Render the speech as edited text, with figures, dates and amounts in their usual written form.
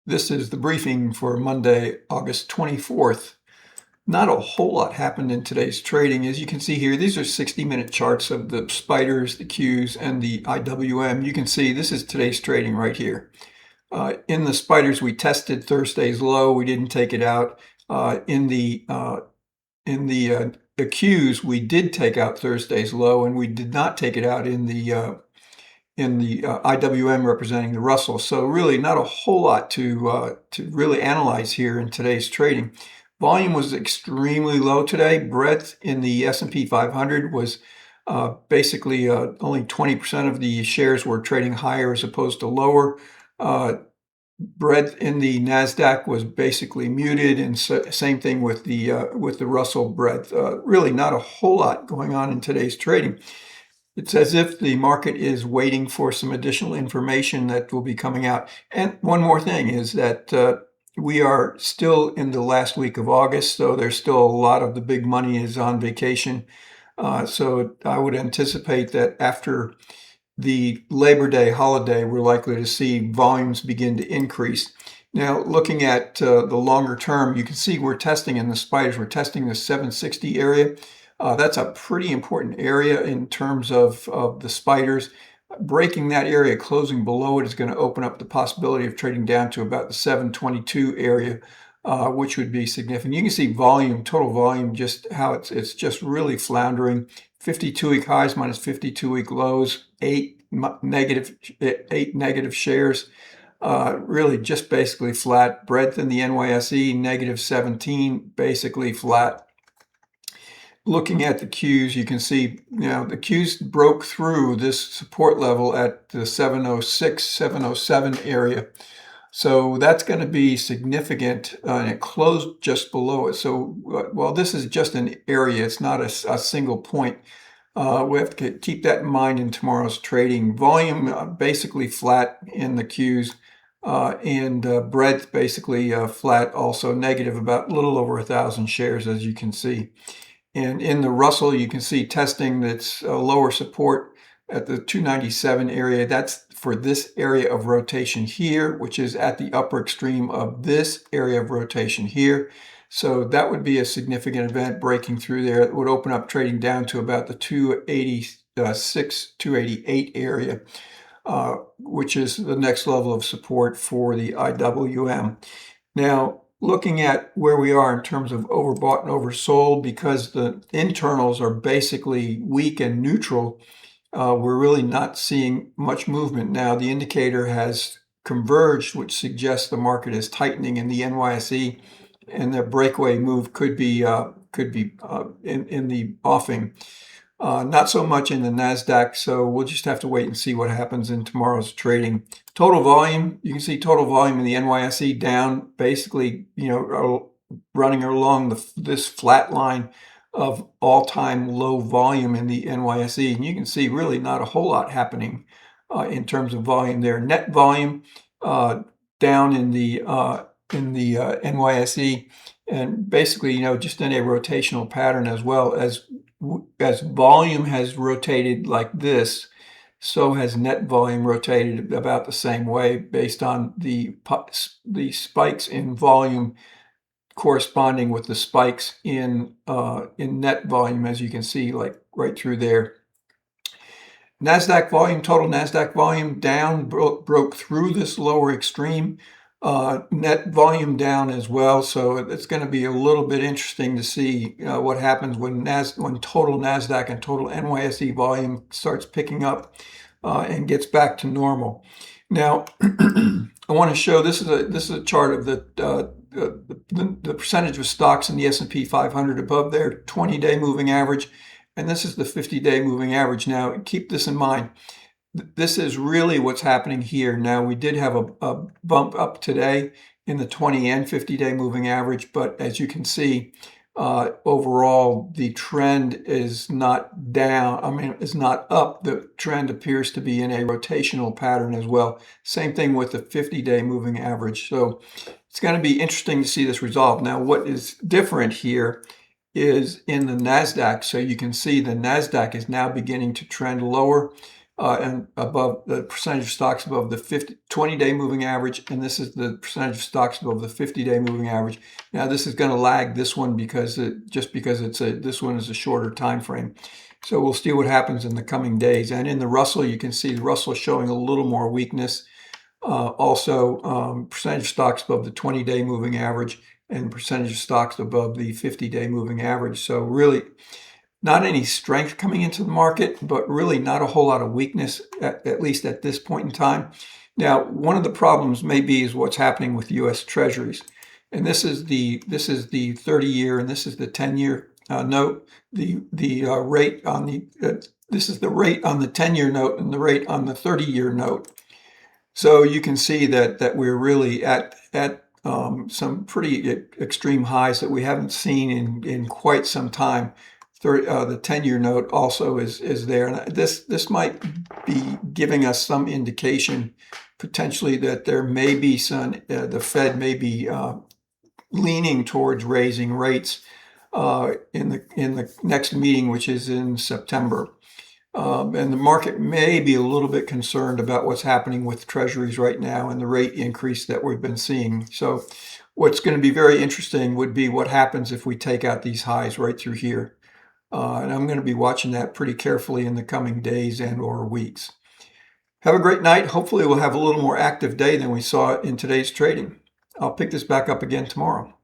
This is the briefing for Monday, August 24th. Not a whole lot happened in today's trading. As you can see here, these are 60-minute charts of the spiders, the Qs, and the IWM. You can see this is today's trading right here. In the spiders, we tested Thursday's low. We didn't take it out. In the Qs, we did take out Thursday's low, and we did not take it out in the IWM representing the Russell. So really not a whole lot to really analyze here in today's trading. Volume was extremely low today. Breadth in the S&P 500 was basically only 20% of the shares were trading higher as opposed to lower. Breadth in the NASDAQ was basically muted, and same thing with the Russell breadth. Really not a whole lot going on in today's trading. It's as if the market is waiting for some additional information that will be coming out. And one more thing is that we are still in the last week of August, so there's still a lot of the big money is on vacation. So I would anticipate that after the Labor Day holiday, we're likely to see volumes begin to increase. Now, looking at the longer term, you can see we're testing in the spiders, we're testing the 760 area. That's a pretty important area in terms of the spiders. Breaking that area, closing below it, is going to open up the possibility of trading down to about the 722 area, which would be significant. You can see volume, total volume, just how it's just really floundering. 52-week highs minus 52-week lows, eight negative shares. Really just basically flat. Breadth in the NYSE, negative 17, basically flat. Looking at the Qs, you can see, the Qs broke through this support level at the 706, 707 area. So that's going to be significant, and it closed just below it. So while this is just an area, it's not a single point. We have to keep that in mind in tomorrow's trading. Volume basically flat in the Qs, and breadth basically flat, also negative, about a little over 1,000 shares, as you can see. And in the Russell, you can see testing that's lower support at the 297 area. That's for this area of rotation here, which is at the upper extreme of this area of rotation here. So that would be a significant event breaking through there. It would open up trading down to about the 286, 288 area, which is the next level of support for the IWM. Now, looking at where we are in terms of overbought and oversold, because the internals are basically weak and neutral, we're really not seeing much movement. Now, the indicator has converged, which suggests the market is tightening in the NYSE, and the breakaway move could be in the offing. Not so much in the NASDAQ, so we'll just have to wait and see what happens in tomorrow's trading. Total volume, you can see total volume in the NYSE down, basically, running along this flat line of all-time low volume in the NYSE. And you can see really not a whole lot happening in terms of volume there. Net volume down in the NYSE, and basically, just in a rotational pattern as well. As volume has rotated like this, so has net volume rotated about the same way, based on the spikes in volume corresponding with the spikes in net volume, as you can see, like right through there. NASDAQ volume, total NASDAQ volume down, broke through this lower extreme. Net volume down as well, so it's going to be a little bit interesting to see what happens when total NASDAQ and total NYSE volume starts picking up and gets back to normal. Now, I want to show this is a chart of the percentage of stocks in the S&P 500 above their 20-day moving average, and this is the 50-day moving average. Now, keep this in mind. This is really what's happening here. Now, we did have a bump up today in the 20 and 50-day moving average, but as you can see, overall, the trend is not down. It's not up. The trend appears to be in a rotational pattern as well. Same thing with the 50-day moving average. So it's going to be interesting to see this resolve. Now, what is different here is in the NASDAQ. So you can see the NASDAQ is now beginning to trend lower. and above the percentage of stocks above the 20-day moving average, and this is the percentage of stocks above the 50-day moving average. Now this is going to lag this one because this one is a shorter time frame. So we'll see what happens in the coming days. And in the Russell, you can see the Russell showing a little more weakness. Also, percentage of stocks above the 20-day moving average and percentage of stocks above the 50-day moving average. So really not any strength coming into the market, but really not a whole lot of weakness, at least at this point in time. Now, one of the problems maybe is what's happening with U.S. Treasuries. And this is the 30-year and this is the 10-year note. The rate on this is the rate on the 10-year note and the rate on the 30-year note. So you can see that we're really at some pretty extreme highs that we haven't seen in quite some time. The 10-year note also is there, and this might be giving us some indication potentially that there may be the Fed may be leaning towards raising rates in the next meeting, which is in September. And the market may be a little bit concerned about what's happening with treasuries right now and the rate increase that we've been seeing. So what's going to be very interesting would be what happens if we take out these highs right through here. And I'm going to be watching that pretty carefully in the coming days and or weeks. Have a great night. Hopefully we'll have a little more active day than we saw in today's trading. I'll pick this back up again tomorrow.